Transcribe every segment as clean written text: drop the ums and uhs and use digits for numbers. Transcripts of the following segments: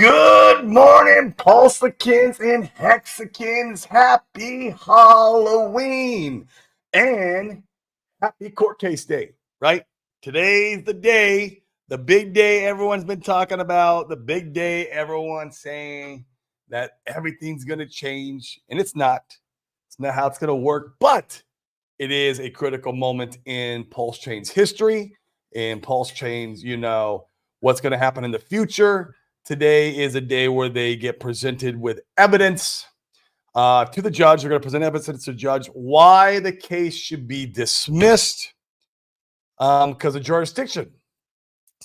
Good morning, Pulsicans and Hexicans. Happy Halloween and happy court case day, right? Today's the day, the big day everyone's been talking about, the big day everyone's saying that everything's going to change, and it's not. It's not how it's going to work, but it is a critical moment in Pulse Chain's history, in Pulse Chain's, what's going to happen in the future. Today is a day where they get presented with evidence to the judge. They're going to present evidence to the judge why the case should be dismissed because of jurisdiction.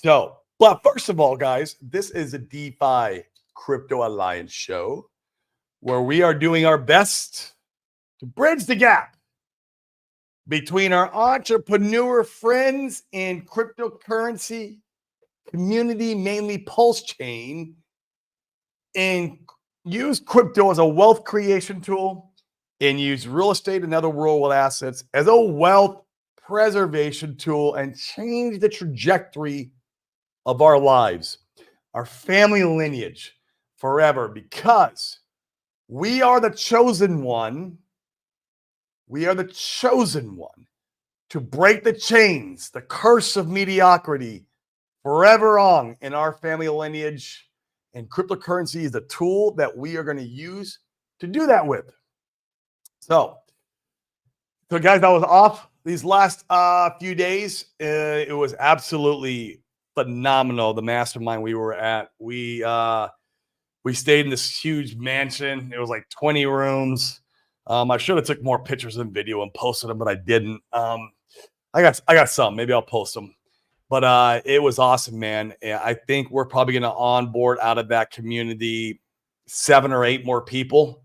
But first of all, guys, this is a DeFi Crypto Alliance show where we are doing our best to bridge the gap between our entrepreneur friends in cryptocurrency community, mainly Pulse Chain, and use crypto as a wealth creation tool and use real estate and other real assets as a wealth preservation tool and change the trajectory of our lives, our family lineage forever, because we are the chosen one. We are the chosen one to break the chains, the curse of mediocrity forever on in our family lineage. And cryptocurrency is the tool that we are going to use to do that with. So guys, I was off these last few days. It was absolutely phenomenal. The mastermind we were at, we stayed in this huge mansion. It was like 20 rooms. I should have took more pictures and video and posted them, but I didn't. I got some. Maybe I'll post them. But it was awesome, man. I think we're probably going to onboard out of that community 7 or 8 more people.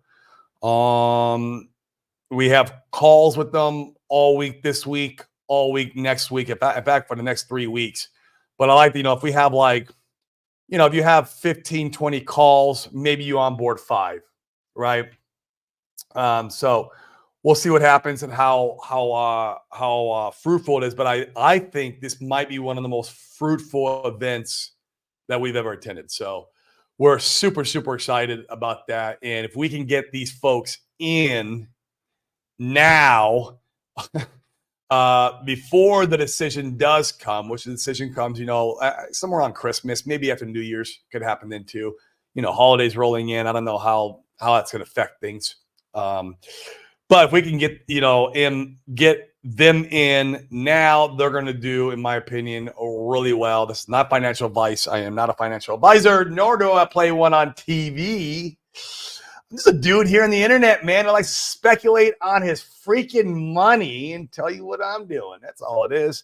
We have calls with them all week this week, all week next week, in fact, for the next 3 weeks. But I like, if we have if you have 15, 20 calls, maybe you onboard 5, right? So we'll see what happens and how fruitful it is. But I think this might be one of the most fruitful events that we've ever attended. So we're super, super excited about that. And if we can get these folks in now, before the decision does come, which the decision comes, somewhere on Christmas, maybe after New Year's, could happen then too. Holidays rolling in. I don't know how that's going to affect things. But if we can get them in now, they're going to do, in my opinion, really well. This is not financial advice. I am not a financial advisor, nor do I play one on TV. I'm just a dude here on the internet, man. I like to speculate on his freaking money and tell you what I'm doing. That's all it is.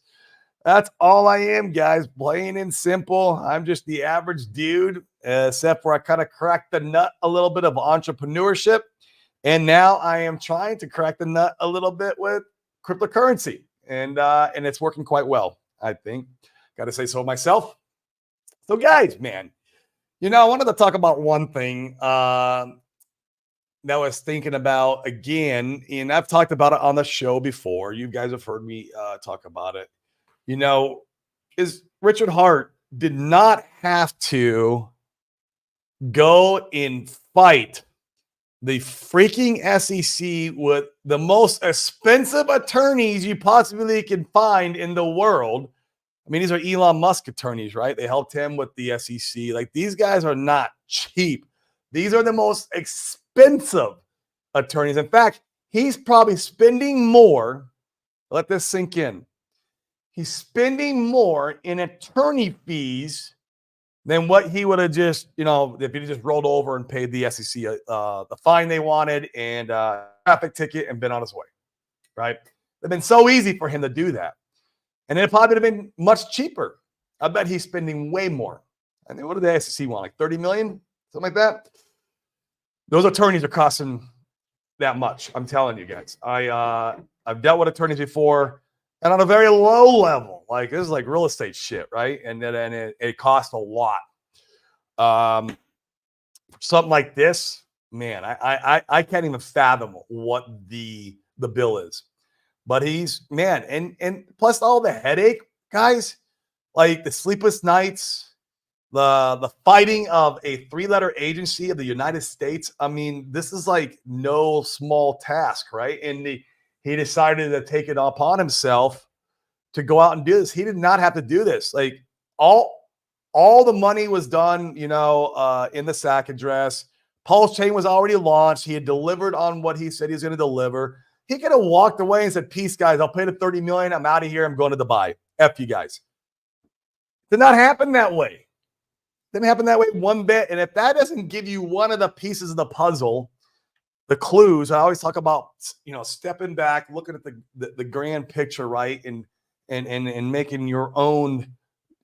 That's all I am, guys. Plain and simple. I'm just the average dude, except for I kind of cracked the nut a little bit of entrepreneurship. And now I am trying to crack the nut a little bit with cryptocurrency. And it's working quite well, I think. Got to say so myself. So, guys, man, I wanted to talk about one thing that I was thinking about again. And I've talked about it on the show before. You guys have heard me talk about it. Is Richard Heart did not have to go and fight the freaking SEC with the most expensive attorneys you possibly can find in the world. I mean, these are Elon Musk attorneys, right? They helped him with the SEC. Like, these guys are not cheap. These are the most expensive attorneys. In fact, he's probably spending more. Let this sink in. He's spending more in attorney fees than what he would have just, if he just rolled over and paid the SEC the fine they wanted and traffic ticket and been on his way, right? It'd been so easy for him to do that. And it probably would have been much cheaper. I bet he's spending way more. I mean, what did the SEC want? Like 30 million? Something like that? Those attorneys are costing that much. I'm telling you guys. I've dealt with attorneys before, and on a very low level. Like, this is like real estate shit, right? And then it costs a lot. Something like this, man, I can't even fathom what the bill is. But he's, man, and plus all the headache, guys, like the sleepless nights, the fighting of a three-letter agency of the United States. I mean, this is like no small task, right? And he decided to take it upon himself to go out and do this. He did not have to do this. Like all all the money was done, in the SAC address. Pulse Chain was already launched. He had delivered on what he said he was going to deliver. He could have walked away and said, "Peace, guys. I'll pay the 30 million. I'm out of here. I'm going to Dubai. F you guys." Did not happen that way. Didn't happen that way one bit. And if that doesn't give you one of the pieces of the puzzle, the clues, I always talk about, stepping back, looking at the grand picture, right? And making your own,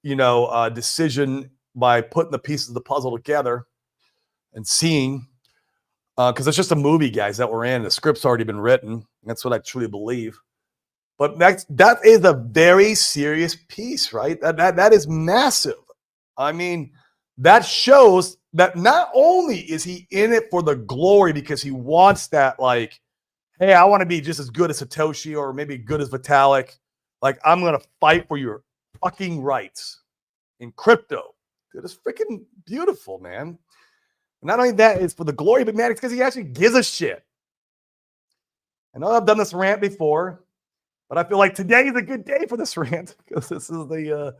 decision by putting the pieces of the puzzle together and seeing, because it's just a movie, guys, that we're in. The script's already been written. That's what I truly believe. But that is a very serious piece, right? That is massive. I mean, that shows that not only is he in it for the glory because he wants that, like, hey, I want to be just as good as Satoshi or maybe good as Vitalik. Like, I'm going to fight for your fucking rights in crypto. Dude, it's freaking beautiful, man. Not only that, it's for the glory, but man, it's because he actually gives a shit. I know I've done this rant before, but I feel like today is a good day for this rant because this is the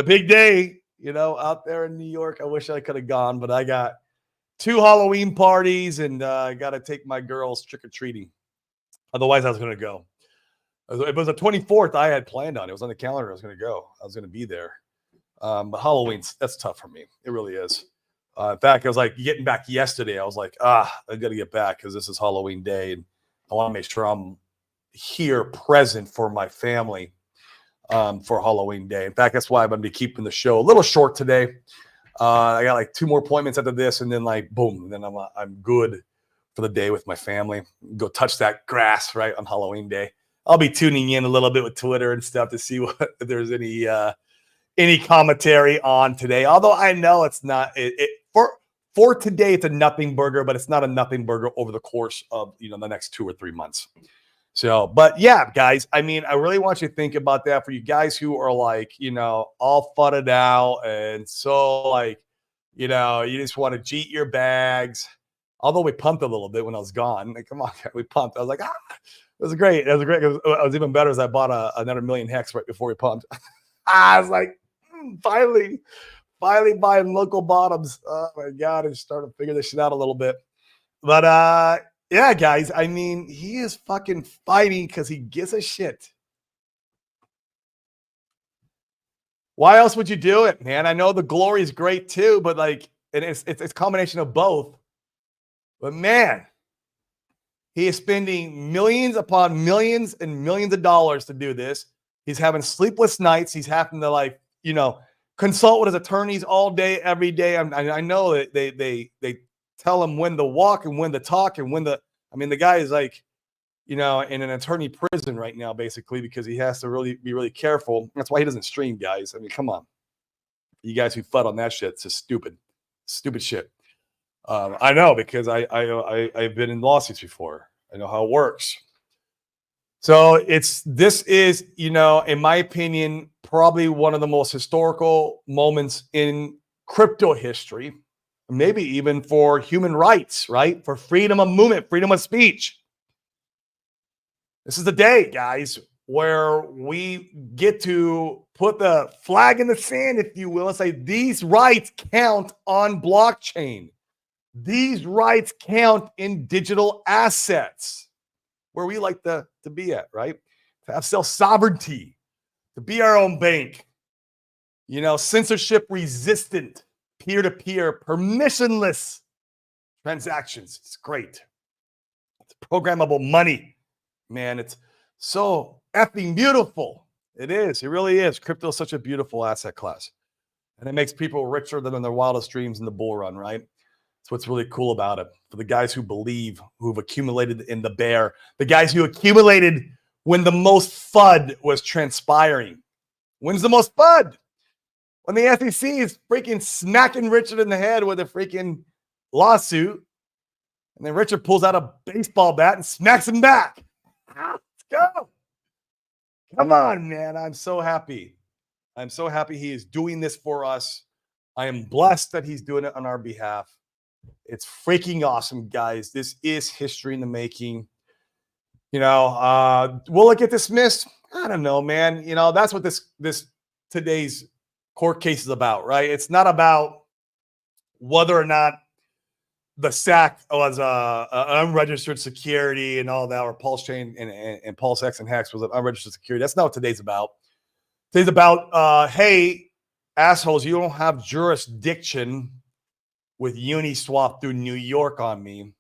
big day, out there in New York. I wish I could have gone, but I got 2 Halloween parties and I got to take my girls trick-or-treating. Otherwise, I was going to go. It was the 24th I had planned on. It was on the calendar. I was going to go. I was going to be there. But Halloween's, that's tough for me. It really is. In fact, I was like getting back yesterday. I was like, I got to get back because this is Halloween day. And I want to make sure I'm here present for my family for Halloween day. In fact, that's why I'm going to be keeping the show a little short today. I got like 2 more appointments after this, and then like boom, and then I'm good for the day with my family. Go touch that grass right on Halloween day. I'll be tuning in a little bit with Twitter and stuff to see if there's any commentary on today. Although I know it's not for today, it's a nothing burger, but it's not a nothing burger over the course of the next 2 or 3 months. So, but yeah, guys, I mean, I really want you to think about that for you guys who are like, all fudded out and so like, you just want to cheat your bags. Although we pumped a little bit when I was gone. Like, come on, we pumped. I was like, it was great. It was even better as I bought another million hex right before we pumped. I was like, finally buying local bottoms. Oh my God, I started to figure this shit out a little bit. But yeah, guys, I mean, he is fucking fighting because he gives a shit. Why else would you do it, man? I know the glory is great too, but like, it's a combination of both. But man, he is spending millions upon millions and millions of dollars to do this. He's having sleepless nights. He's having to consult with his attorneys all day, every day. I know that they tell him when to walk and when to talk and the guy is like, in an attorney prison right now, basically, because he has to really be really careful. That's why he doesn't stream, guys. I mean, come on. You guys who fud on that shit, it's just stupid shit. I know because I've been in lawsuits before. I know how it works. So this is, in my opinion, probably one of the most historical moments in crypto history, maybe even for human rights, right? For freedom of movement, freedom of speech. This is the day, guys, where we get to put the flag in the sand, if you will, and say these rights count on blockchain. These rights count in digital assets, where we like to be at, right? To have self-sovereignty, to be our own bank, censorship resistant, peer-to-peer, permissionless transactions. It's great. It's programmable money, man. It's so effing beautiful. It is. It really is. Crypto is such a beautiful asset class. And it makes people richer than in their wildest dreams in the bull run, right? That's what's really cool about it. For the guys who believe, who've accumulated in the bear, the guys who accumulated when the most FUD was transpiring. When's the most FUD? When the SEC is freaking smacking Richard in the head with a freaking lawsuit, and then Richard pulls out a baseball bat and smacks him back. Let's go. Come on, man. I'm so happy. I'm so happy he is doing this for us. I am blessed that he's doing it on our behalf. It's freaking awesome, guys. This is history in the making. Will it get dismissed? I don't know, man. That's what this today's court case is about, right? It's not about whether or not the SAC was an unregistered security and all that, or Pulse Chain and Pulse X and Hex was an unregistered security. That's not what today's about. Today's about, hey, assholes, you don't have jurisdiction with Uniswap through New York on me.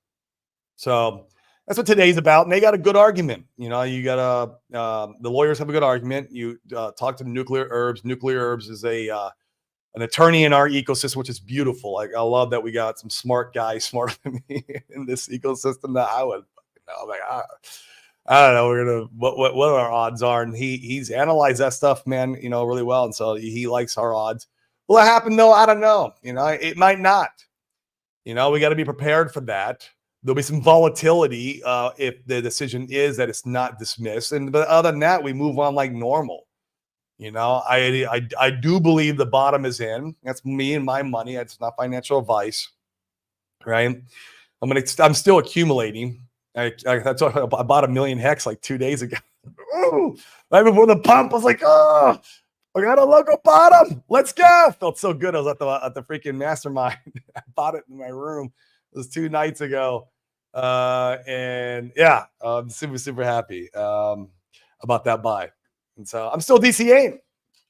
So that's what today's about. And they got a good argument. You got the lawyers have a good argument. You talk to Nuclear Herbs. Nuclear Herbs is an attorney in our ecosystem, which is beautiful. Like, I love that we got some smart guys smarter than me in this ecosystem that I would, I don't know. We're gonna what our odds are, and he's analyzed that stuff, man, really well, and so he likes our odds. Will it happen though? I don't know. It might not. We got to be prepared for that. There'll be some volatility if the decision is that it's not dismissed, but other than that, we move on like normal. I do believe the bottom is in. That's me and my money. It's not financial advice, right? I'm still accumulating. I bought 1 million hex like 2 days ago. Ooh, right before the pump, I was like, oh, I got a local bottom. Let's go. Felt so good. I was at the freaking mastermind. I bought it in my room. It was 2 nights ago. And yeah, I'm super, super happy about that buy. And so I'm still DCAing.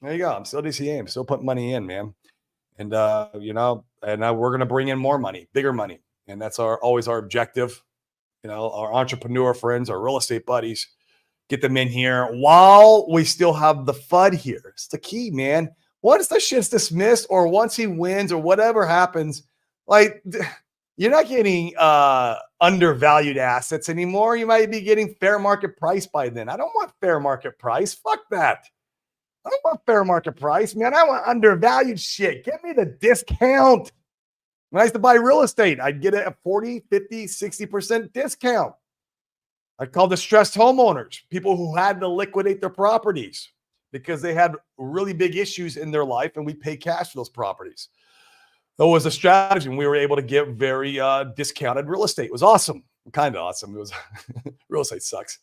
There you go. I'm still DCAing. Still putting money in, man. And, we're going to bring in more money, bigger money. And that's always our objective. Our entrepreneur friends, our real estate buddies, get them in here while we still have the FUD here. It's the key, man. Once the shit's dismissed or once he wins or whatever happens, like, you're not getting undervalued assets anymore. You might be getting fair market price by then. I don't want fair market price. Fuck that. I don't want fair market price, man. I want undervalued shit. Get me the discount. When I used to buy real estate, I'd get it at 40, 50, 60% discount. I call distressed homeowners, people who had to liquidate their properties because they had really big issues in their life, and we pay cash for those properties. That was a strategy, and we were able to get very discounted real estate. It was awesome, kind of awesome. It was real estate sucks.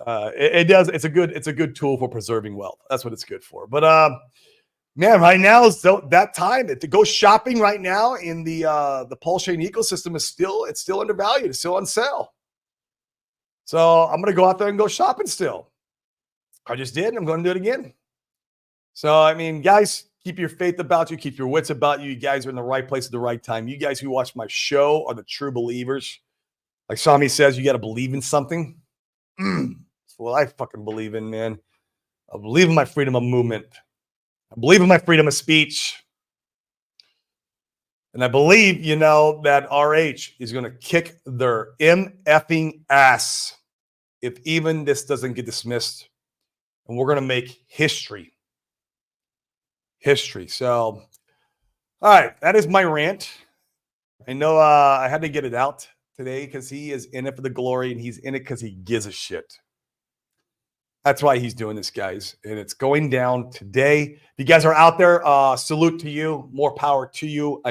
It does. It's a good tool for preserving wealth. That's what it's good for. But man, right now is that time to go shopping. Right now in the Pulse Chain ecosystem is still undervalued. It's still on sale. So I'm gonna go out there and go shopping still. I just did, and I'm going to do it again. So I mean, guys, keep your faith about you. Keep your wits about you. You guys are in the right place at the right time. You guys who watch my show are the true believers. Like Shami says, you got to believe in something. That's what I fucking believe in, man. I believe in my freedom of movement. I believe in my freedom of speech. And I believe, that RH is going to kick their MFing ass if even this doesn't get dismissed. And we're going to make history. So, all right, that is my rant. I know I had to get it out today because he is in it for the glory, and he's in it because he gives a shit. That's why he's doing this, guys. And it's going down today. If you guys are out there, salute to you. More power to you.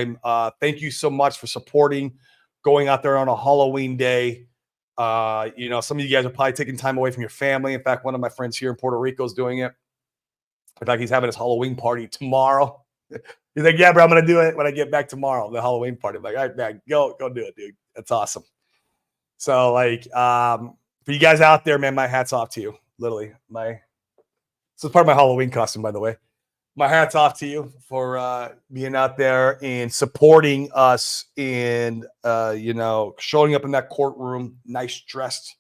Thank you so much for supporting, going out there on a Halloween day. Some of you guys are probably taking time away from your family. In fact, one of my friends here in Puerto Rico is doing it. In fact, he's having his Halloween party tomorrow. He's like, yeah, bro, I'm going to do it when I get back tomorrow, the Halloween party. I'm like, all right, man, go do it, dude. That's awesome. So, for you guys out there, man, my hat's off to you. Literally, this is part of my Halloween costume, by the way. My hat's off to you for being out there and supporting us and, showing up in that courtroom, nice dressed,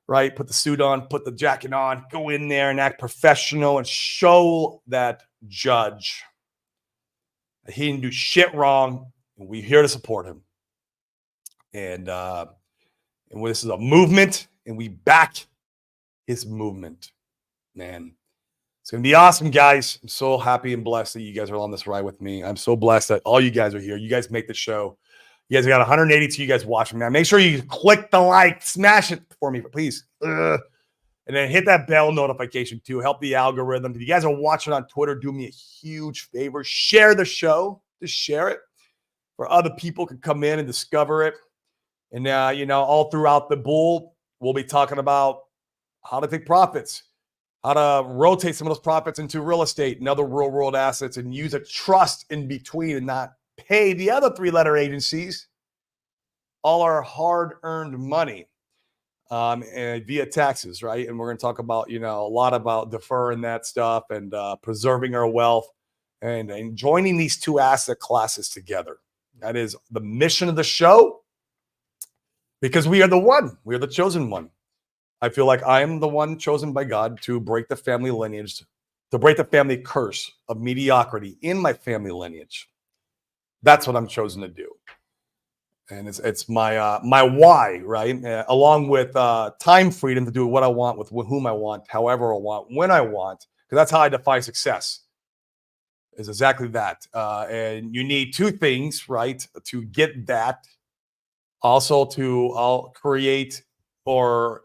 right? Put the suit on, put the jacket on, go in there and act professional and show that judge that he didn't do shit wrong. And we're here to support him. And this is a movement, and we back his movement, man. It's going to be awesome, guys. I'm so happy and blessed that you guys are on this ride with me. I'm so blessed that all you guys are here. You guys make the show. You guys got 182 you guys watching, man. Make sure you click the like, smash it for me, please. And And then hit that bell notification too. Help the algorithm. If you guys are watching on Twitter, do me a huge favor. Share the show. Just share it where other people can come in and discover it. And, all throughout the bull, we'll be talking about how to take profits, how to rotate some of those profits into real estate and other real world assets and use a trust in between and not pay the other 3-letter agencies all our hard-earned money and via taxes, right? And we're going to talk about, a lot about deferring that stuff and preserving our wealth and joining these two asset classes together. That is the mission of the show because we are the one. We are the chosen one. I feel like I am the one chosen by God to break the family lineage, to break the family curse of mediocrity in my family lineage. That's what I'm chosen to do. And it's my my why, right? Along with time freedom to do what I want with whom I want, however I want, when I want, because that's how I define success. Is exactly that. And you need two things, right, to get that. Also, I'll create, or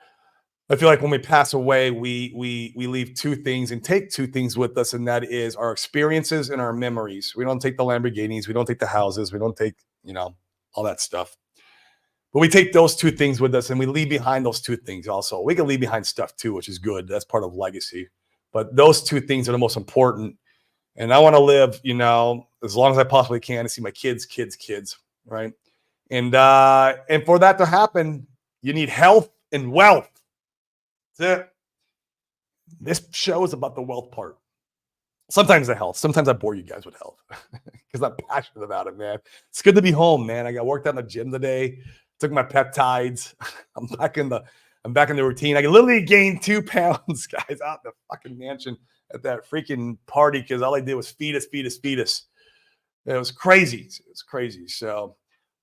I feel like when we pass away, we leave two things and take two things with us, and that is our experiences and our memories. We don't take the Lamborghinis, we don't take the houses, we don't take all that stuff. But we take those two things with us and we leave behind those two things also. We can leave behind stuff too, which is good. That's part of legacy. But those two things are the most important. And I want to live, as long as I possibly can to see my kids, right? And for that to happen, you need health and wealth. That's it. This show is about the wealth part. Sometimes the health. Sometimes I bore you guys with health because I'm passionate about it, man. It's good to be home, man. I got worked out in the gym today. Took my peptides. I'm back in the routine. I literally gained 2 pounds, guys, out in the fucking mansion at that freaking party because all I did was feed us. It was crazy. It's crazy. So,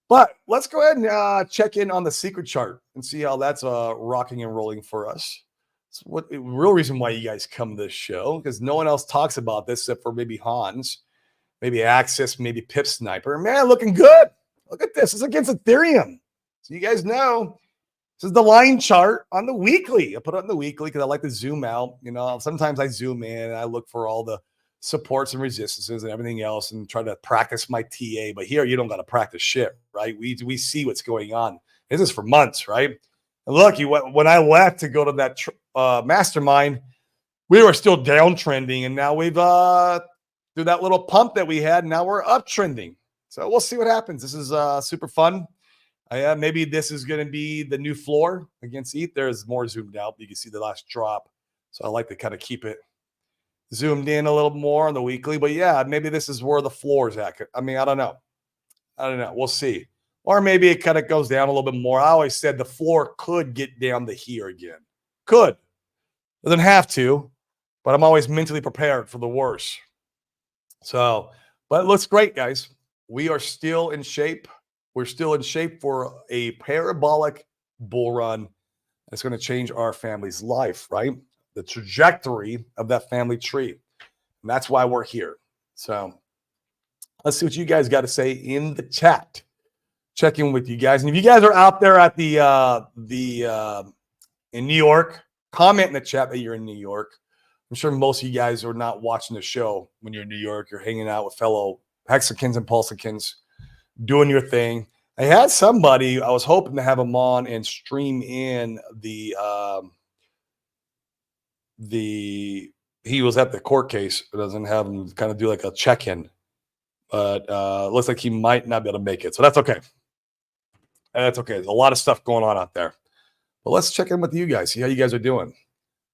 but let's go ahead and check in on the secret chart and see how that's rocking and rolling for us. It's what the real reason why you guys come to this show, because no one else talks about this except for maybe Hans, maybe Axis, maybe Pip Sniper. Man, looking good. Look at this. It's against Ethereum. So you guys know this is the line chart on the weekly. I put it on the weekly because I like to zoom out. Sometimes I zoom in and I look for all the supports and resistances and everything else and try to practice my TA. But here you don't got to practice shit, right? We see what's going on. This is for months, right? And look, when I left to go to that mastermind, we were still downtrending, and now we've through that little pump that we had, now we're uptrending. So we'll see what happens. This is super fun. Maybe this is going to be the new floor against ETH. There's more zoomed out. You can see the last drop. So I like to kind of keep it zoomed in a little more on the weekly. But yeah, maybe this is where the floor is at. I mean, I don't know. We'll see. Or maybe it kind of goes down a little bit more. I always said the floor could get down to here again. Could. Doesn't have to, but I'm always mentally prepared for the worst. So, but it looks great, guys. We are still in shape. We're still in shape for a parabolic bull run that's going to change our family's life, right? The trajectory of that family tree. And that's why we're here. So let's see what you guys got to say in the chat. Check in with you guys. And if you guys are out there at in New York, comment in the chat that you're in New York. I'm sure most of you guys are not watching the show when you're in New York. You're hanging out with fellow Hexicans and Pulsicans, doing your thing. I had somebody, I was hoping to have him on and stream in he was at the court case. It doesn't have him kind of do like a check-in, but looks like he might not be able to make it. So that's okay. That's okay. There's a lot of stuff going on out there. But let's check in with you guys, see how you guys are doing.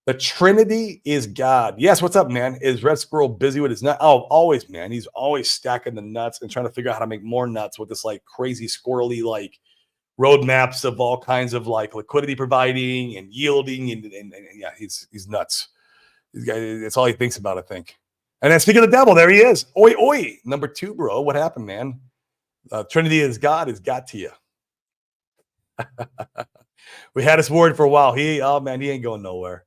The Trinity is God. Yes, what's up, man? Is Red Squirrel busy with his nut? Oh, always, man. He's always stacking the nuts and trying to figure out how to make more nuts with this like crazy squirrely like roadmaps of all kinds of like liquidity providing and yielding and yeah, he's nuts. This guy, it's all he thinks about, I think. And then speaking of the devil, there he is. Oi, oi. Number 2, bro. What happened, man? Trinity is God got to you. We had us worried for a while. He ain't going nowhere.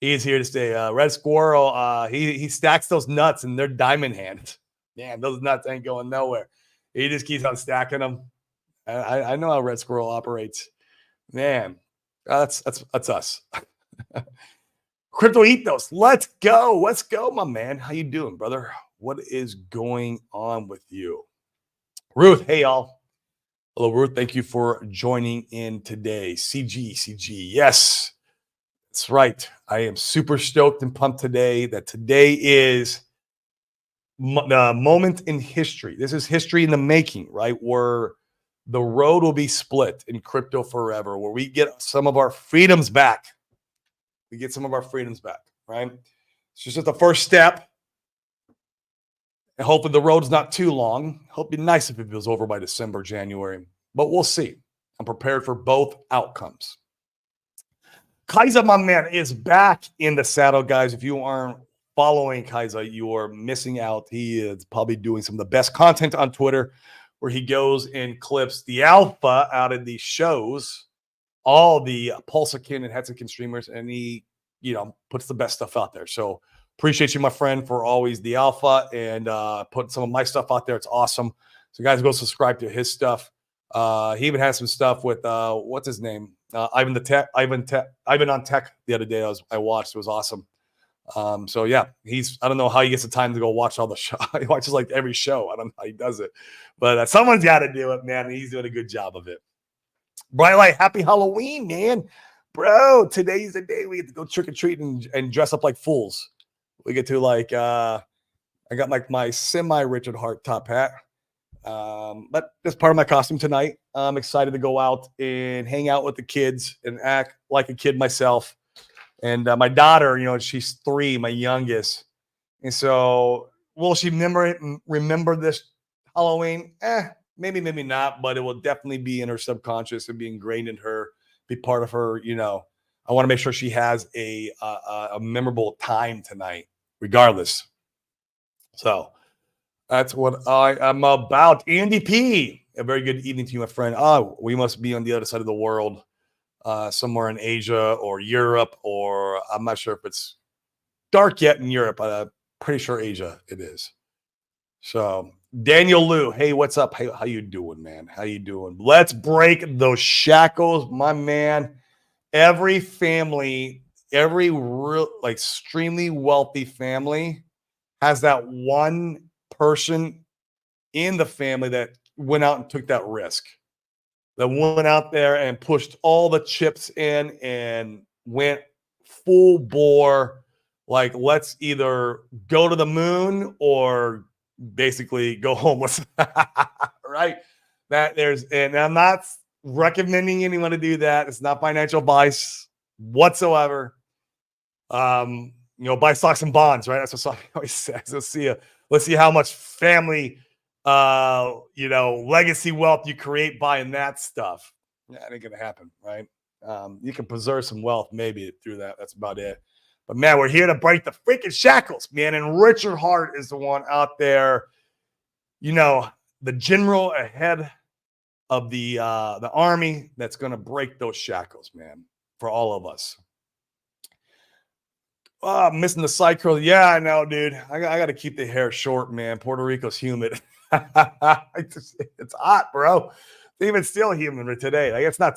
He's here to stay. Red Squirrel, he stacks those nuts and they're diamond hands. Man, those nuts ain't going nowhere. He just keeps on stacking them. I know how Red Squirrel operates. Man, that's us. Crypto Ethos, let's go. Let's go, my man. How you doing, brother? What is going on with you? Ruth, hey, y'all. Hello, Ruth. Thank you for joining in today. CG. Yes, that's right. I am super stoked and pumped today that today is the moment in history. This is history in the making, right? Where the road will be split in crypto forever, where we get some of our freedoms back. Right? It's just the first step. And hopefully the road's not too long. Hope it'd be nice if it was over by December, January. But we'll see. I'm prepared for both outcomes. Kaiser, my man, is back in the saddle, guys. If you aren't following Kaiser, you are missing out. He is probably doing some of the best content on Twitter where he goes and clips the alpha out of these shows, all the Pulsakin and Hetzikin streamers, and he, puts the best stuff out there. So appreciate you, my friend, for always the alpha and putting some of my stuff out there. It's awesome. So guys, go subscribe to his stuff. He even has some stuff with what's his name? Ivan on Tech the other day. I watched. It was awesome. So yeah, I don't know how he gets the time to go watch all the show. He watches like every show. I don't know how he does it, but someone's got to do it, man. And he's doing a good job of it. Bright Light, happy Halloween, man. Bro, today's the day we get to go trick or treat and dress up like fools. We get to I got like my semi Richard Hart top hat. But that's part of my costume tonight. I'm excited to go out and hang out with the kids and act like a kid myself. And my daughter, she's 3, my youngest. And so will she remember this Halloween? Maybe not, but it will definitely be in her subconscious and be ingrained in her, be part of her. I want to make sure she has a memorable time tonight, regardless. So that's what I am about. Andy P, a very good evening to you, my friend. We must be on the other side of the world, somewhere in Asia or Europe, or I'm not sure if it's dark yet in Europe. I'm pretty sure Asia it is. So Daniel Liu, hey, what's up? Hey, how you doing, man? How you doing? Let's break those shackles, my man. Every family, every real extremely wealthy family has that one person in the family that went out and took that risk, that went out there and pushed all the chips in and went full bore. Like, let's either go to the moon or basically go homeless. Right? And I'm not recommending anyone to do that. It's not financial advice whatsoever. Buy stocks and bonds, right? That's what Saki always says. Let's see how much family, legacy wealth you create buying that stuff. Yeah, it ain't gonna happen, right? You can preserve some wealth maybe through that. That's about it. But man, we're here to break the freaking shackles, man. And Richard Hart is the one out there, the general ahead of the army that's gonna break those shackles, man, for all of us. Oh, I'm missing the side curl. Yeah, I know, dude. I got to keep the hair short, man. Puerto Rico's humid. It's hot, bro. Even still humid today. It's not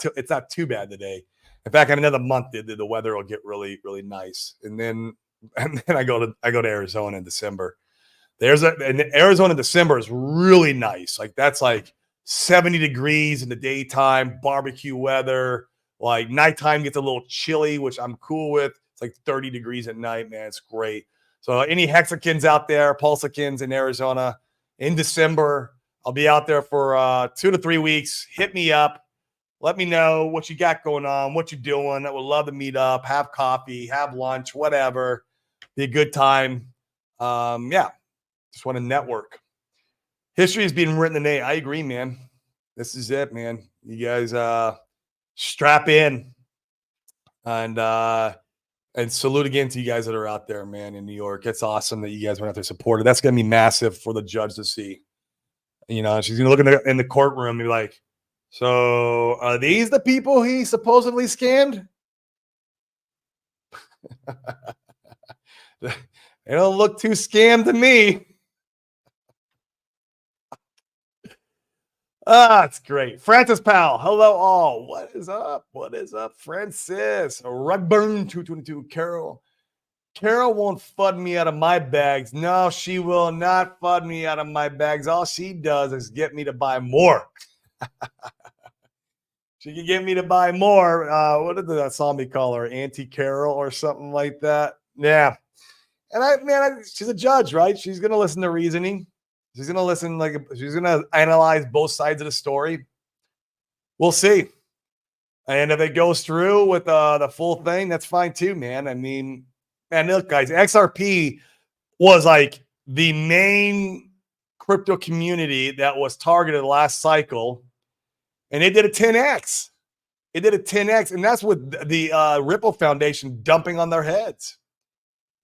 too bad today. In fact, in another month, the weather will get really, really nice. And then I go to Arizona in December. Arizona in December is really nice. That's like 70 degrees in the daytime, barbecue weather. Like nighttime gets a little chilly, which I'm cool with. Like 30 degrees at night, man. It's great. So any Hexikins out there, Pulsakins in Arizona in December, I'll be out there for 2 to 3 weeks. Hit me up. Let me know what you got going on, what you're doing. I would love to meet up, have coffee, have lunch, whatever. Be a good time. Just want to network. History is being written today. I agree, man. This is it, man. You guys strap in. And salute again to you guys that are out there, man, in New York. It's awesome that you guys went out there supported. That's going to be massive for the judge to see. She's going to look in the courtroom and be like, so are these the people he supposedly scammed? They don't look too scammed to me. It's great. Francis Powell, hello all. What is up? Francis? Rugburn 222, Carol. Carol won't fud me out of my bags. No, she will not fud me out of my bags. All she does is get me to buy more. She can get me to buy more. What did that zombie call her? Auntie Carol or something like that. Yeah. And she's a judge, right? She's gonna listen to reasoning. She's gonna listen, she's gonna analyze both sides of the story. We'll see. And if it goes through with the full thing, that's fine too, man. I mean, man, look, guys, XRP was like the main crypto community that was targeted last cycle, and it did a 10x. It did a 10x, and that's with the Ripple Foundation dumping on their heads.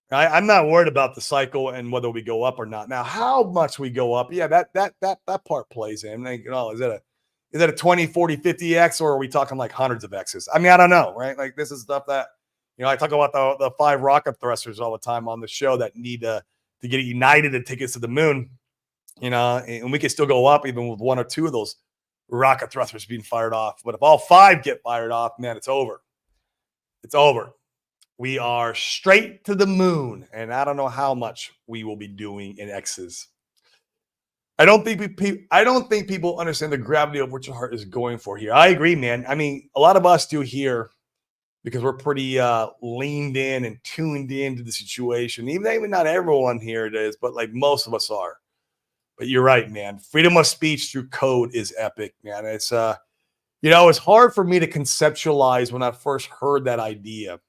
Right? I'm not worried about the cycle and whether we go up or not. Now, how much we go up, yeah, that part plays in. Like, is that a 20, 40, 50x, or are we talking like hundreds of X's? I mean, I don't know, right? Like, this is stuff that, I talk about the 5 rocket thrusters all the time on the show that need to get united and take us to the moon, and we can still go up even with 1 or 2 of those rocket thrusters being fired off. But if all 5 get fired off, man, it's over. It's over. We are straight to the moon, and I don't know how much we will be doing in X's. I don't think people understand the gravity of what your heart is going for here. I agree, man. I mean, a lot of us do here because we're pretty leaned in and tuned into the situation. Even not everyone here it is, but like most of us are. But you're right, man. Freedom of speech through code is epic, man. It's it's hard for me to conceptualize when I first heard that idea.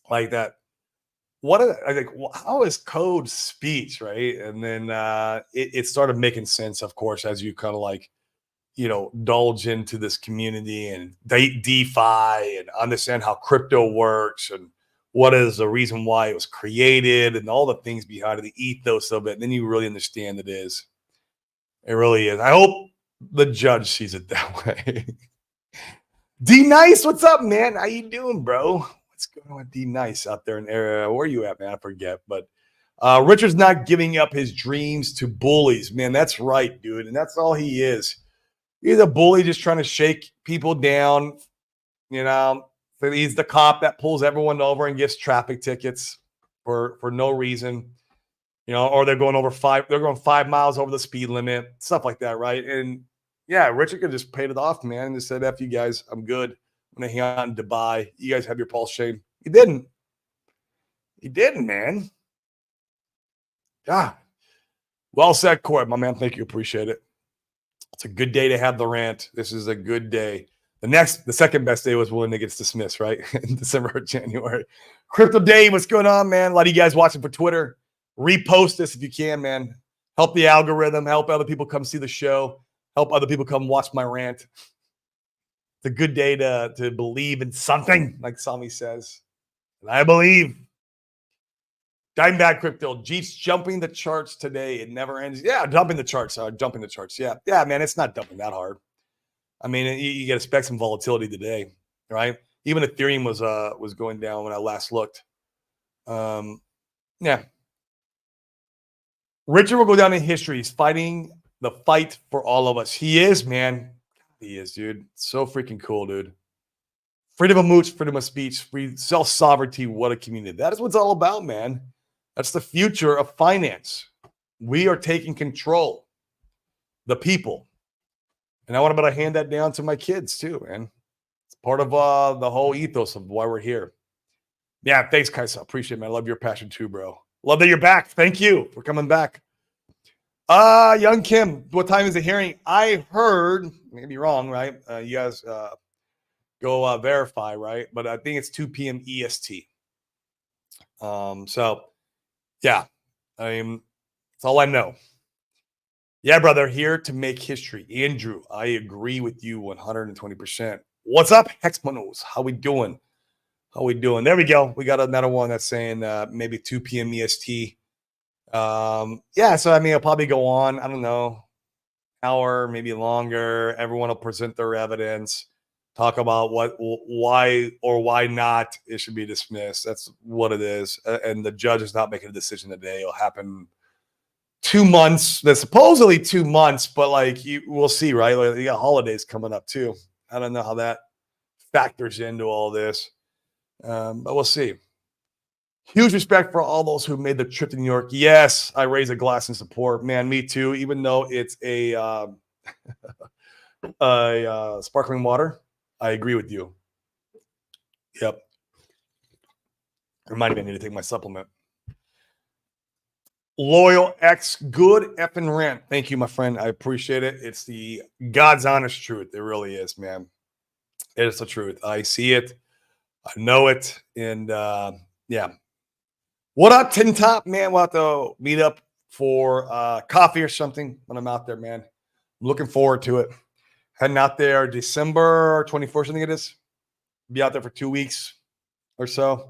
Like that, how is code speech, right? And then it started making sense, of course, as you kind of indulge into this community and DeFi and understand how crypto works and what is the reason why it was created and all the things behind it, the ethos of it. And then you really understand it is. It really is. I hope the judge sees it that way. D Nice, what's up, man? How you doing, bro? What's going on, D Nice out there in area? Where are you at, man? I forget. But Richard's not giving up his dreams to bullies, man. That's right, dude. And that's all he is. He's a bully just trying to shake people down. So he's the cop that pulls everyone over and gives traffic tickets for no reason. Or they're going 5 miles over the speed limit, stuff like that, right? And yeah, Richard could just paid it off, man, and just said, F you guys, I'm good. I'm going to hang out in Dubai. You guys have your pulse shame. He didn't. He didn't, man. God. Well said, Court, my man. Thank you. Appreciate it. It's a good day to have the rant. This is a good day. The second best day was when it gets dismissed, right? In December or January. Crypto Day, what's going on, man? A lot of you guys watching for Twitter. Repost this if you can, man. Help the algorithm. Help other people come see the show. Help other people come watch my rant. It's a good day to believe in something, like Sami says. And I believe. Dimebag Crypto. Jeets jumping the charts today. It never ends. Yeah, jumping the charts. Jumping the charts. Yeah, man, it's not dumping that hard. I mean, you got to expect some volatility today, right? Even Ethereum was going down when I last looked. Yeah. Richard will go down in history. He's fighting the fight for all of us. He is, man. He is, dude. So freaking cool, dude. Freedom of mooch, freedom of speech, free self-sovereignty. What a community. That is what it's all about, man. That's the future of finance. We are taking control. The people. And I want to be able to hand that down to my kids too, man. It's part of the whole ethos of why we're here. Yeah, thanks, Kaisa. Appreciate it, man. I love your passion too, bro. Love that you're back. Thank you for coming back. Young Kim, what time is the hearing? I heard, maybe wrong, right? You guys go verify, right? But I think it's 2 p.m. EST. So, yeah, that's all I know. Yeah, brother, here to make history. Andrew, I agree with you 120%. What's up, Hexmonos? How we doing? There we go. We got another one that's saying maybe 2 p.m. EST. Yeah, so I mean, I'll probably go on. I don't know, hour, maybe longer. Everyone will present their evidence, talk about why or why not it should be dismissed. That's what it is. And the judge is not making a decision today. It'll happen 2 months. That's supposedly 2 months, but we'll see, right? Like, you got holidays coming up too. I don't know how that factors into all this. But we'll see. Huge respect for all those who made the trip to New York. Yes, I raise a glass in support. Man, me too. Even though it's a sparkling water, I agree with you. Yep. Reminded me I need to take my supplement. Loyal X, good effing rant. Thank you, my friend. I appreciate it. It's the God's honest truth. It really is, man. It is the truth. I see it. I know it. And yeah. What up, Tin Top? Man, we'll have to meet up for coffee or something when I'm out there, man. I'm looking forward to it. Heading out there December 24th, I think it is. Be out there for 2 weeks or so.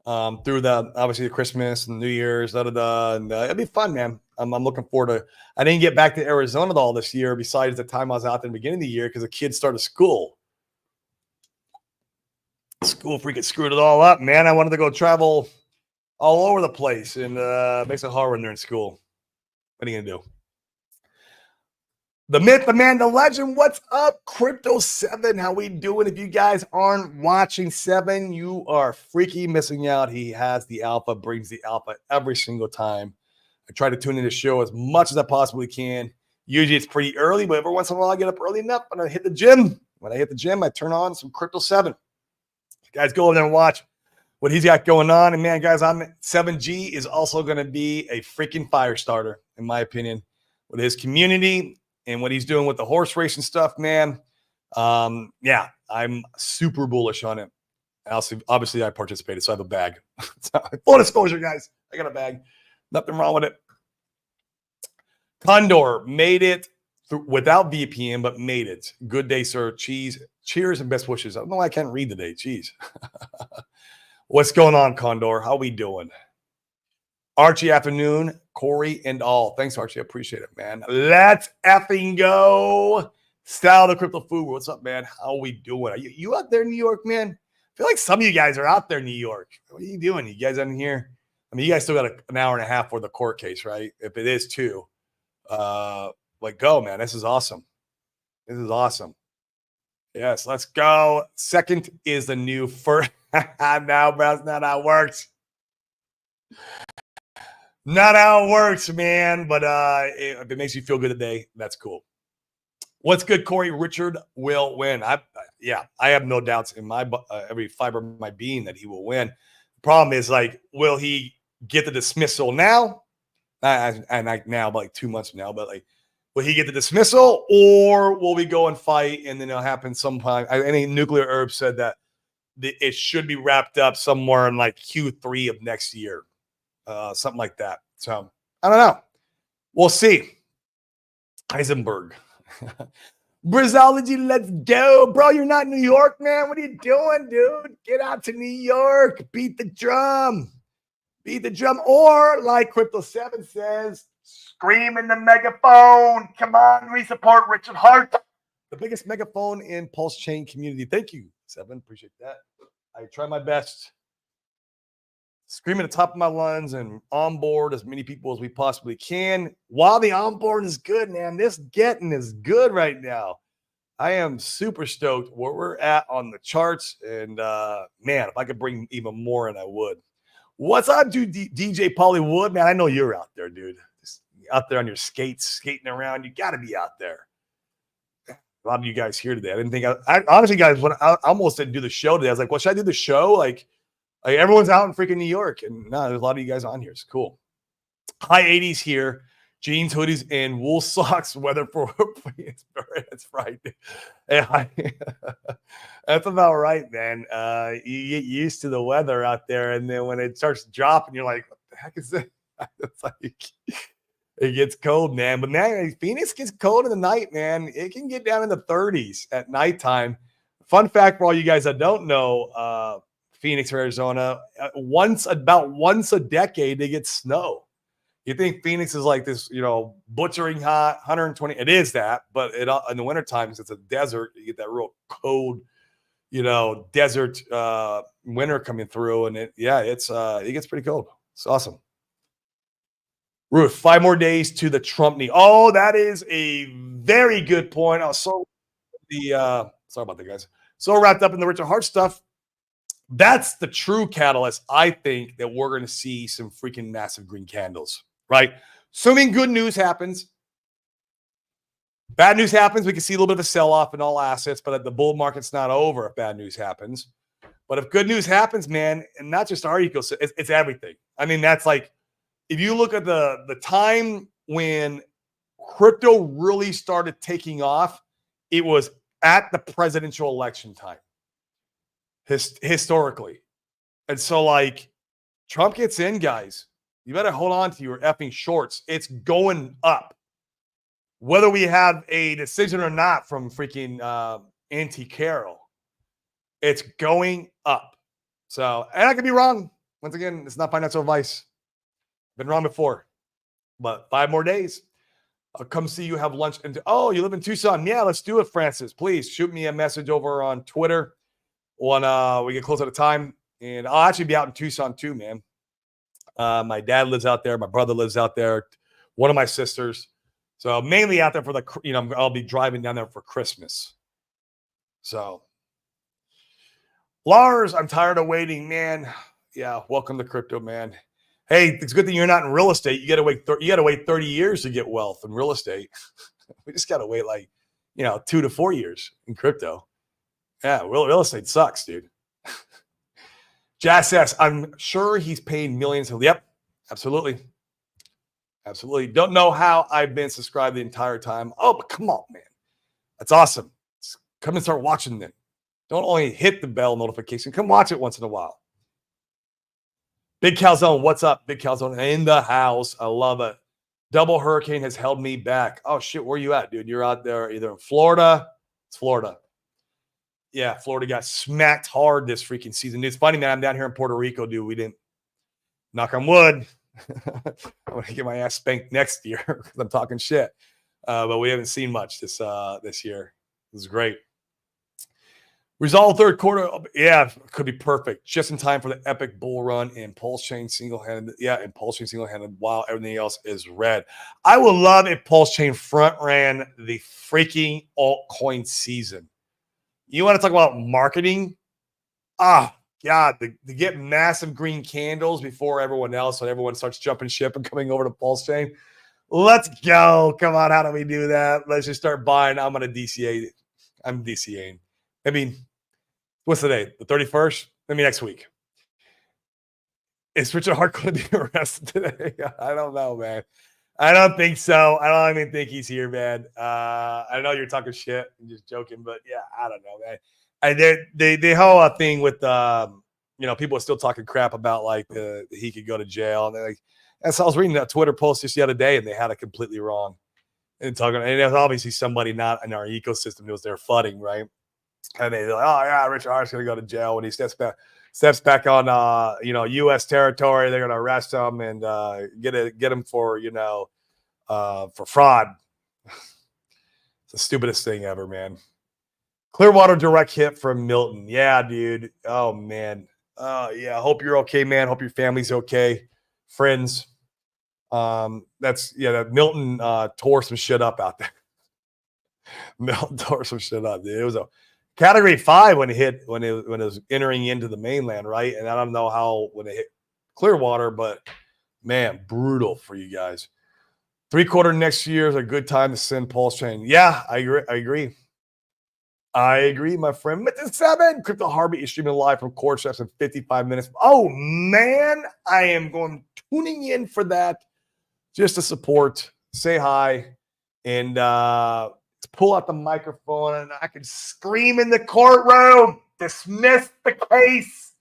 Through the obviously the Christmas and New Year's, and it'll be fun, man. I'm looking forward to. I didn't get back to Arizona all this year, besides the time I was out there in the beginning of the year because the kids started school. School freaking screwed it all up, man. I wanted to go travel all over the place, and makes it hard when they're in school. What are you gonna do? The myth, the man, the legend. What's up, Crypto 7? How we doing? If you guys aren't watching 7, you are freaky missing out. He has the alpha, brings the alpha every single time. I try to tune in the show as much as I possibly can. Usually it's pretty early, but every once in a while I get up early enough and I hit the gym. When I hit the gym, I turn on some Crypto 7. You guys go over there and watch what he's got going on. And man, guys, 7G is also going to be a freaking fire starter, in my opinion, with his community and what he's doing with the horse racing stuff, man. Yeah, I'm super bullish on it. Obviously, I participated, so I have a bag. Full disclosure, guys, I got a bag. Nothing wrong with it. Condor made it without VPN, but made it. Good day, sir. Cheers and best wishes. I don't know why I can't read today. Jeez. What's going on, Condor? How we doing? Archie afternoon, Corey and all. Thanks, Archie. I appreciate it, man. Let's effing go. Style the crypto food. What's up, man? How we doing? Are you out there in New York, man? I feel like some of you guys are out there in New York. What are you doing? You guys in here? I mean, you guys still got an hour and a half for the court case, right? If it is 2, go, man. This is awesome. This is awesome. Yes, let's go. Second is the new first. No, bro, that's not how it works. Not how it works, man. But if it makes you feel good today, that's cool. What's good, Corey? Richard will win. I have no doubts in my every fiber of my being that he will win. The problem is, like, will he get the dismissal now? Now, like 2 months from now, but like, will he get the dismissal, or will we go and fight and then it'll happen sometime? I think Nuclear Herb said that it should be wrapped up somewhere in like Q3 of next year. Something like that. So I don't know. We'll see. Heisenberg. Brizology, let's go. Bro, you're not in New York, man. What are you doing, dude? Get out to New York. Beat the drum. Beat the drum. Or, like Crypto 7 says, scream in the megaphone. Come on, we support Richard Hart. The biggest megaphone in Pulse Chain community. Thank you, 7. Appreciate that. I try my best. Scream at the top of my lungs and onboard as many people as we possibly can. While the onboard is good, man, this getting is good right now. I am super stoked where we're at on the charts. And, man, if I could bring even more in, I would. What's up, dude? DJ Pollywood? Man, I know you're out there, dude. Just out there on your skates, skating around. You got to be out there. A lot of you guys here today. I didn't think I honestly, guys, when I almost didn't do the show today, I was like, well, should I do the show? Like everyone's out in freaking New York, and no, there's a lot of you guys on here. It's cool. High 80s here. Jeans, hoodies, and wool socks. Weather for it's Friday. That's about right, man. You get used to the weather out there, and then when it starts dropping, you're like, "What the heck is that?" It's like it gets cold, man. But man, Phoenix gets cold in the night, man. It can get down in the 30s at nighttime. Fun fact for all you guys that don't know, Phoenix, Arizona, about once a decade they get snow. You think Phoenix is like this, butchering hot, 120. It is that, but in the winter times it's a desert. You get that real cold, desert winter coming through, and it gets pretty cold. It's awesome. Ruth, 5 more days to the Trump knee. Oh, that is a very good point. I was sorry about that, guys. So wrapped up in the Richard Hart stuff. That's the true catalyst. I think that we're going to see some freaking massive green candles, right? Assuming good news happens. Bad news happens, we can see a little bit of a sell-off in all assets, but the bull market's not over if bad news happens. But if good news happens, man, and not just our ecosystem, it's everything. I mean, that's like, if you look at the time when crypto really started taking off, it was at the presidential election time, historically. And so, like, Trump gets in, guys, you better hold on to your effing shorts. It's going up. Whether we have a decision or not from freaking Auntie Carol, it's going up. So, and I could be wrong. Once again, it's not financial advice. Been wrong before, but 5 more days. I'll come see you, have lunch. And oh, you live in Tucson? Yeah, let's do it, Francis. Please shoot me a message over on Twitter when we get close to the time. And I'll actually be out in Tucson too, man. My dad lives out there. My brother lives out there. One of my sisters. So mainly out there for I'll be driving down there for Christmas. So Lars, I'm tired of waiting, man. Yeah, welcome to crypto, man. Hey, it's good that you're not in real estate. You got to wait. You got to wait 30 years to get wealth in real estate. We just got to wait 2 to 4 years in crypto. Yeah, real estate sucks, dude. Jazz says, I'm sure he's paying millions. Yep, absolutely. Absolutely. Don't know how I've been subscribed the entire time. Oh, but come on, man. That's awesome. Come and start watching then. Don't only hit the bell notification. Come watch it once in a while. Big Calzone, what's up? Big Calzone in the house. I love it. Double hurricane has held me back. Oh, shit. Where you at, dude? You're out there either in Florida. It's Florida. Yeah, Florida got smacked hard this freaking season. It's funny, man. I'm down here in Puerto Rico, dude. We didn't, knock on wood. I'm going to get my ass spanked next year because I'm talking shit. But we haven't seen much this year. It was great. Resolve third quarter. Yeah, could be perfect. Just in time for the epic bull run in Pulse Chain single-handed. Yeah, in Pulse Chain single-handed while everything else is red. I would love if Pulse Chain front ran the freaking altcoin season. You want to talk about marketing? Ah, God, to get massive green candles before everyone else, when everyone starts jumping ship and coming over to Pulse Chain. Let's go. Come on, how do we do that? Let's just start buying. I'm going to DCA. I'm DCAing. I mean, what's the day? The 31st? Maybe next week. Is Richard Hart going to be arrested today? I don't know, man. I don't think so. I don't even think he's here, man. I know you're talking shit. I'm just joking, but yeah, I don't know, man. The whole thing with people are still talking crap about like he could go to jail, and they're like, so I was reading that Twitter post just the other day, and they had it completely wrong. And there's obviously somebody not in our ecosystem who was there flooding, right? And they're like, oh yeah, Richard Hart's gonna go to jail when he steps back on U.S. territory. They're gonna arrest him and get him for for fraud. It's the stupidest thing ever, man. Clearwater direct hit from Milton. Yeah, dude. Oh man. Yeah. Hope you're okay, man. Hope your family's okay. Friends. That Milton tore some shit up out there. Milton tore some shit up, dude. It was a Category 5 when it was entering into the mainland, right? And I don't know how when it hit Clearwater, but man, brutal for you guys. 3/4 next year is a good time to send Pulse Chain. Yeah, I agree, my friend. Mr. 7, Crypto Harvey is streaming live from Core Chefs in 55 minutes. Oh man, I am tuning in for that just to support, say hi, and pull out the microphone and I can scream in the courtroom. Dismiss the case.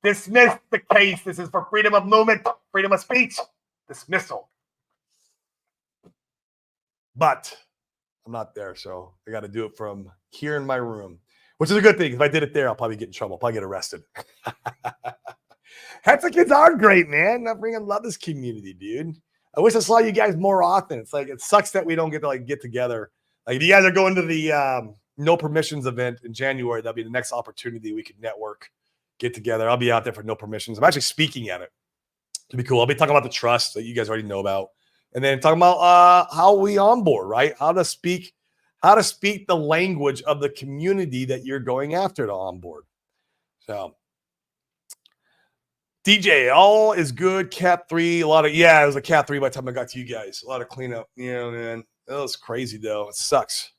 Dismiss the case. This is for freedom of movement, freedom of speech. Dismissal. But I'm not there, so I got to do it from here in my room, which is a good thing. If I did it there, I'll probably get in trouble. I'll probably get arrested. Hexakids kids are great, man. I freaking love this community, dude. I wish I saw you guys more often. It's like, it sucks that we don't get to get together. Like, if you guys are going to the No Permissions event in January, that'll be the next opportunity we could network, get together. I'll be out there for No Permissions. I'm actually speaking at it. It'll be cool. I'll be talking about the trust that you guys already know about. And then talking about how we onboard, right? How to speak the language of the community that you're going after to onboard. So DJ, all is good. Cat 3, a lot of, yeah, it was a Cat 3 by the time I got to you guys. A lot of cleanup. You know, man. That was crazy, though. It sucks.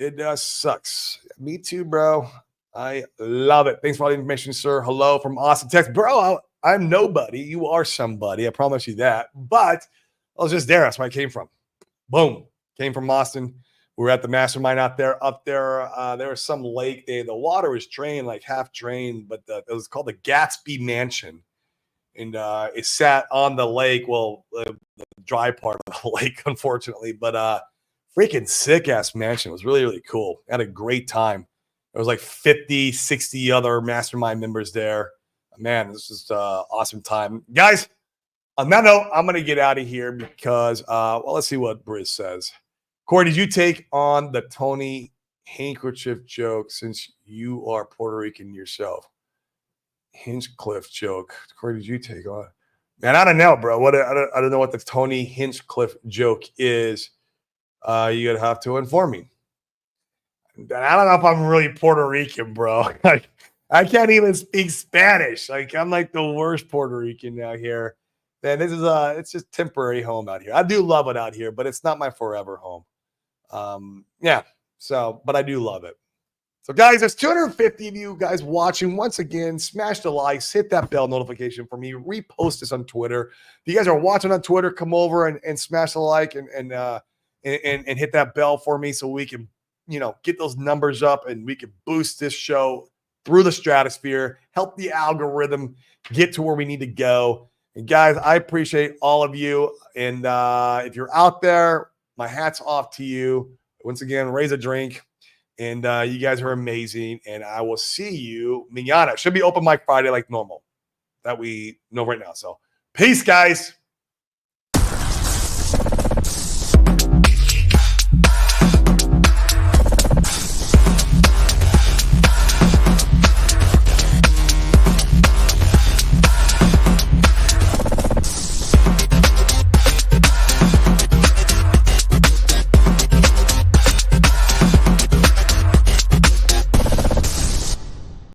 It does sucks. Me too, bro. I love it. Thanks for all the information, sir. Hello from Austin, Texas. Bro, I'm nobody. You are somebody. I promise you that. But I was just there. That's where I came from. Boom. Came from Austin. We were at the mastermind out there. Up there, there was some lake. The water was drained, like half drained, but it was called the Gatsby Mansion. And it sat on the lake. Well, the dry part of the lake, unfortunately. But freaking sick-ass mansion. It was really, really cool. I had a great time. There was like 50, 60 other mastermind members there. Man, this is awesome time. Guys, on that note, I'm going to get out of here because, well, let's see what Briz says. Corey, did you take on the Tony handkerchief joke since you are Puerto Rican yourself? Hinchcliffe joke. Corey, did you take on? Man, I don't know, bro. I don't know what the Tony Hinchcliffe joke is. You're gonna have to inform me. I don't know if I'm really Puerto Rican, bro. I can't even speak Spanish. Like I'm like the worst Puerto Rican out here. Man, this is it's just temporary home out here. I do love it out here, but it's not my forever home. Yeah. So, but I do love it. So, guys, there's 250 of you guys watching. Once again, smash the likes, hit that bell notification for me, repost this on Twitter. If you guys are watching on Twitter, come over and smash the like and hit that bell for me so we can, get those numbers up and we can boost this show through the stratosphere, help the algorithm get to where we need to go. And guys, I appreciate all of you. And if you're out there, my hat's off to you. Once again, raise a drink. And you guys are amazing. And I will see you mañana. Should be open mic Friday like normal. That we know right now. So peace, guys.